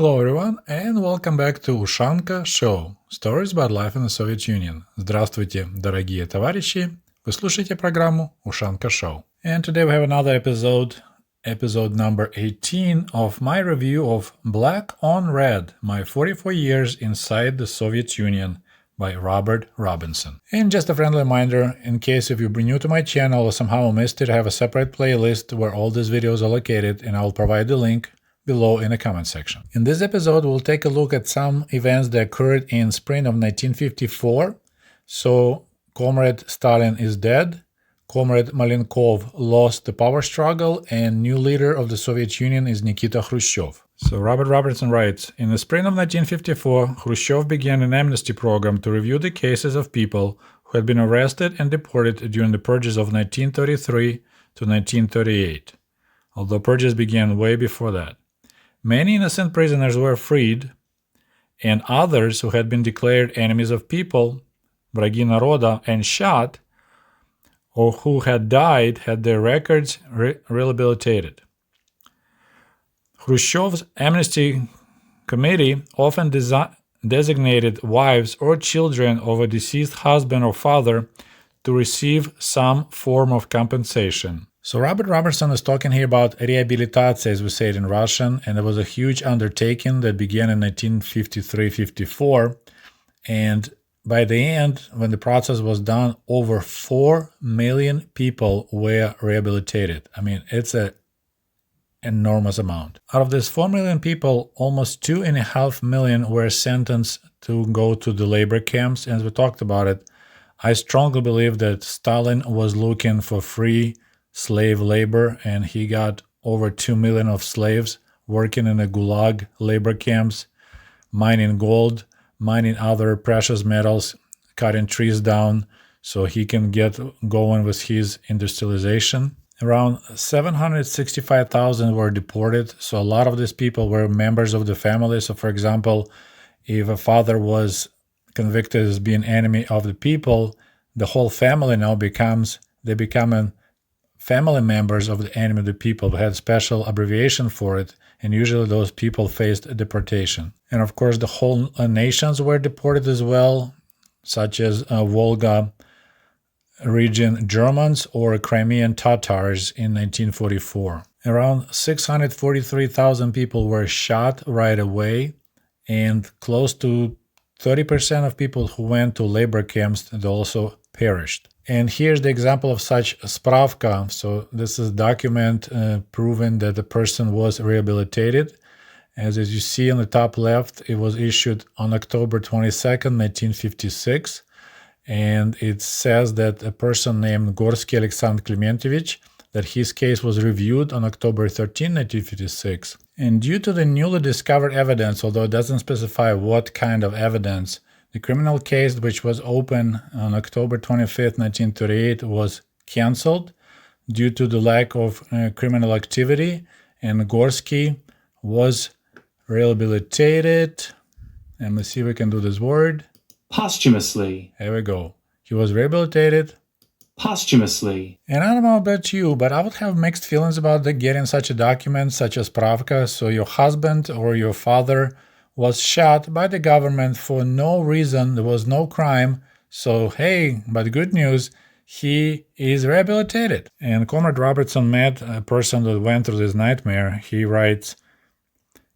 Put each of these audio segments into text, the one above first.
Hello everyone and welcome back to Ushanka Show. Stories about life in the Soviet Union. Здравствуйте, дорогие товарищи. Вы слушаете программу Ushanka Show. And today we have another episode number 18 of my review of Black on Red, My 44 Years Inside the Soviet Union by Robert Robinson. And just a friendly reminder, in case if you're new to my channel or somehow missed it, I have a separate playlist where all these videos are located, and I will provide the link below in the comment section. In this episode, we'll take a look at some events that occurred in spring of 1954. So, Comrade Stalin is dead, Comrade Malenkov lost the power struggle, and new leader of the Soviet Union is Nikita Khrushchev. So Robert Robertson writes, in the spring of 1954, Khrushchev began an amnesty program to review the cases of people who had been arrested and deported during the purges of 1933 to 1938, although purges began way before that. Many innocent prisoners were freed, and others who had been declared enemies of people, враги народа, and shot, or who had died had their records rehabilitated. Khrushchev's amnesty committee often designated wives or children of a deceased husband or father to receive some form of compensation. So Robert Robertson is talking here about rehabilitation, as we say it in Russian, and it was a huge undertaking that began in 1953-54, and by the end, when the process was done, over 4 million people were rehabilitated. I mean, it's an enormous amount. Out of these 4 million people, almost 2.5 million were sentenced to go to the labor camps. And as we talked about it, I strongly believe that Stalin was looking for free slave labor, and he got over 2 million of slaves working in the GULAG labor camps, mining gold, mining other precious metals, cutting trees down so he can get going with his industrialization. Around 765,000 were deported, so a lot of these people were members of the family. So for example, if a father was convicted as being enemy of the people, the whole family now become family members of the enemy of the people. We had special abbreviation for it, and usually those people faced deportation. And of course, the whole nations were deported as well, such as Volga region Germans or Crimean Tatars in 1944. Around 643,000 people were shot right away, and close to 30% of people who went to labor camps had also perished. And here's the example of such spravka. So this is a document proving that the person was rehabilitated. As you see on the top left, it was issued on October 22nd, 1956. And it says that a person named Gorsky Alexander Klementovich, that his case was reviewed on October 13, 1956. And due to the newly discovered evidence, although it doesn't specify what kind of evidence, the criminal case, which was open on October 25, 1938, was cancelled due to the lack of criminal activity, and Gorsky was rehabilitated. And let's see if we can do this word. Posthumously. There we go. He was rehabilitated posthumously. And I don't know about you, but I would have mixed feelings about getting such a document, such as Pravka. So your husband or your father was shot by the government for no reason. There was no crime. So hey, but good news, he is rehabilitated. And Comrade Robertson met a person that went through this nightmare. He writes,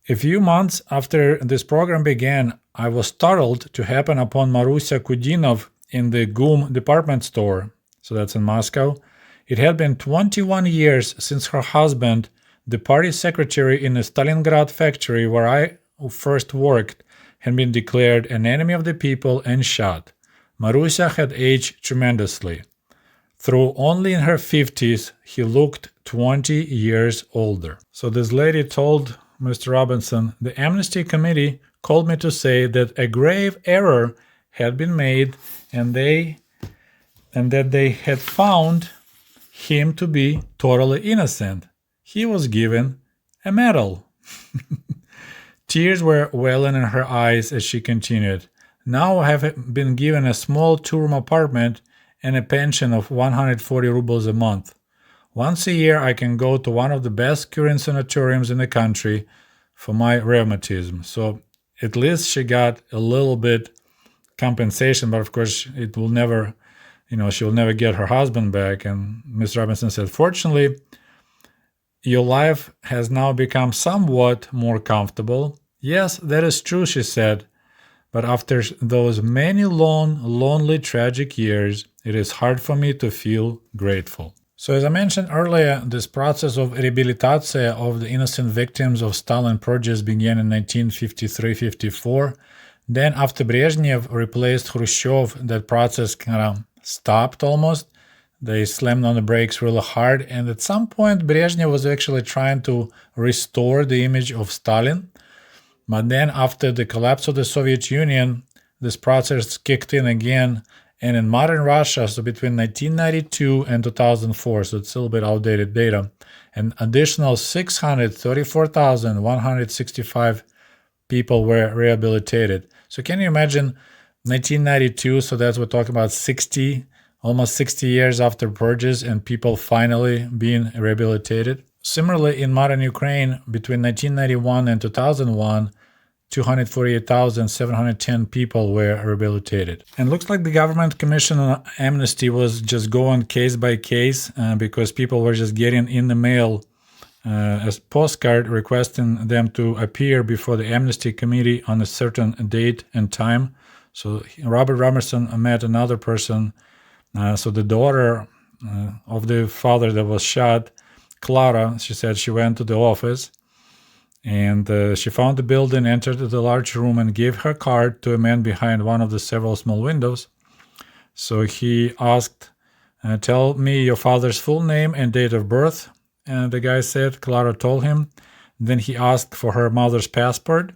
a few months after this program began, I was startled to happen upon Marusia Kudinov in the GUM department store. So that's in Moscow. It had been 21 years since her husband, the party secretary in the Stalingrad factory where I first worked, had been declared an enemy of the people and shot. Marusia had aged tremendously. Though only in her 50s, he looked 20 years older. So this lady told Mr. Robinson, the amnesty committee called me to say that a grave error had been made and that they had found him to be totally innocent. He was given a medal. Tears were welling in her eyes as she continued. Now I have been given a small two-room apartment and a pension of 140 rubles a month. Once a year I can go to one of the best current sanatoriums in the country for my rheumatism. So at least she got a little bit compensation, but of course it will never, she will never get her husband back. And Miss Robinson said, fortunately, your life has now become somewhat more comfortable. Yes, that is true, she said. But after those many long, lonely, tragic years, it is hard for me to feel grateful. So as I mentioned earlier, this process of rehabilitation of the innocent victims of Stalin purges began in 1953-54. Then after Brezhnev replaced Khrushchev, that process kind of stopped almost. They slammed on the brakes really hard. And at some point, Brezhnev was actually trying to restore the image of Stalin. But then after the collapse of the Soviet Union, this process kicked in again. And in modern Russia, so between 1992 and 2004, so it's a little bit outdated data, an additional 634,165 people were rehabilitated. So can you imagine 1992, so that's we're talking about almost 60 years after purges and people finally being rehabilitated. Similarly, in modern Ukraine, between 1991 and 2001, 248,710 people were rehabilitated. And looks like the government commission on amnesty was just going case by case because people were just getting in the mail a postcard requesting them to appear before the amnesty committee on a certain date and time. So Robert Robertson met another person. So the daughter of the father that was shot, Clara, she said she went to the office and she found the building, entered the large room and gave her card to a man behind one of the several small windows. So he asked, tell me your father's full name and date of birth. And the guy said, Clara told him. Then he asked for her mother's passport,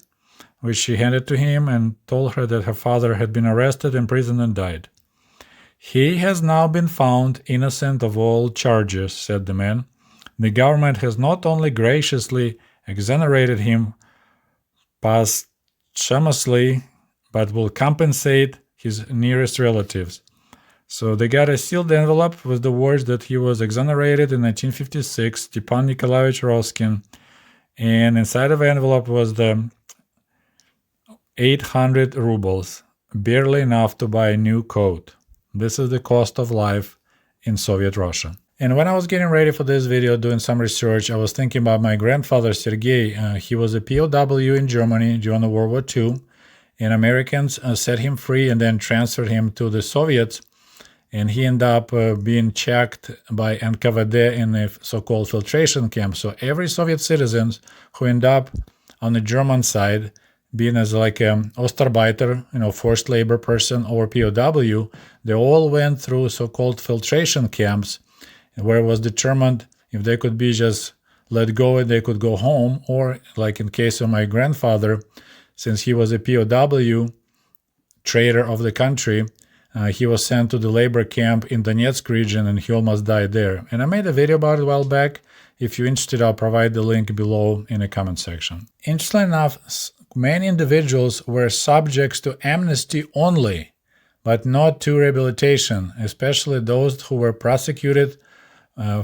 which she handed to him and told her that her father had been arrested, imprisoned, and died. He has now been found innocent of all charges, said the man. The government has not only graciously exonerated him posthumously, but will compensate his nearest relatives. So they got a sealed envelope with the words that he was exonerated in 1956, Stepan Nikolaevich Roskin, and inside of the envelope was the 800 rubles, barely enough to buy a new coat. This is the cost of life in Soviet Russia. And when I was getting ready for this video, doing some research, I was thinking about my grandfather, Sergei. He was a POW in Germany during World War II, and Americans set him free and then transferred him to the Soviets. And he ended up being checked by NKVD in a so-called filtration camp. So every Soviet citizen who ended up on the German side, being as like an Ostarbeiter, forced labor person or POW, they all went through so-called filtration camps where it was determined if they could be just let go and they could go home, or like in case of my grandfather, since he was a POW, traitor of the country, he was sent to the labor camp in Donetsk region and he almost died there. And I made a video about it a while back. If you're interested, I'll provide the link below in the comment section. Interestingly enough, many individuals were subjects to amnesty only, but not to rehabilitation, especially those who were prosecuted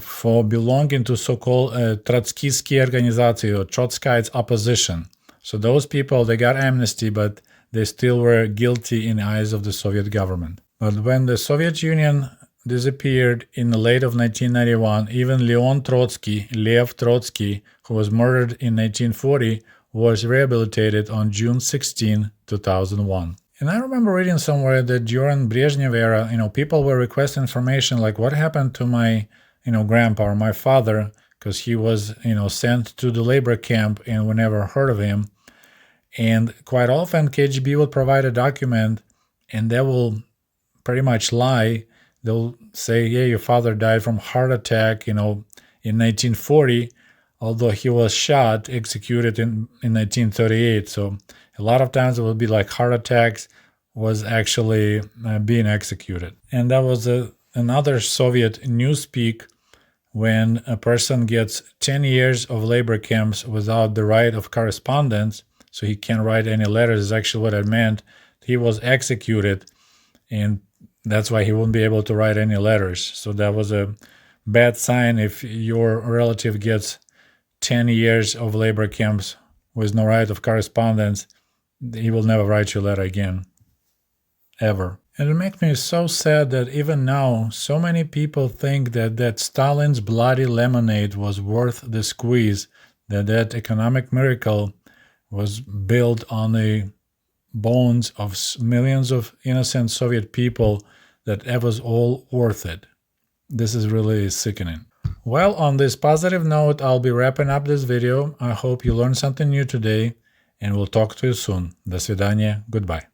for belonging to so-called Trotskyistsky organization or Trotskyites opposition. So those people, they got amnesty, but they still were guilty in the eyes of the Soviet government. But when the Soviet Union disappeared in the late of 1991, even Lev Trotsky, who was murdered in 1940, was rehabilitated on June 16, 2001. And I remember reading somewhere that during Brezhnev era, people were requesting information like what happened to my, grandpa or my father, because he was, sent to the labor camp and we never heard of him. And quite often KGB will provide a document and they will pretty much lie. They'll say, yeah, your father died from heart attack, in 1940, although he was shot, executed in 1938. So a lot of times it will be like heart attacks was actually being executed. And that was another Soviet newspeak when a person gets 10 years of labor camps without the right of correspondence, so he can't write any letters, is actually what it meant. He was executed, and that's why he wouldn't be able to write any letters. So that was a bad sign if your relative gets 10 years of labor camps with no right of correspondence, he will never write you a letter again. Ever. And it makes me so sad that even now, so many people think that Stalin's bloody lemonade was worth the squeeze, that economic miracle was built on the bones of millions of innocent Soviet people, that it was all worth it. This is really sickening. Well, on this positive note, I'll be wrapping up this video. I hope you learned something new today, and we'll talk to you soon. До свидания. Goodbye.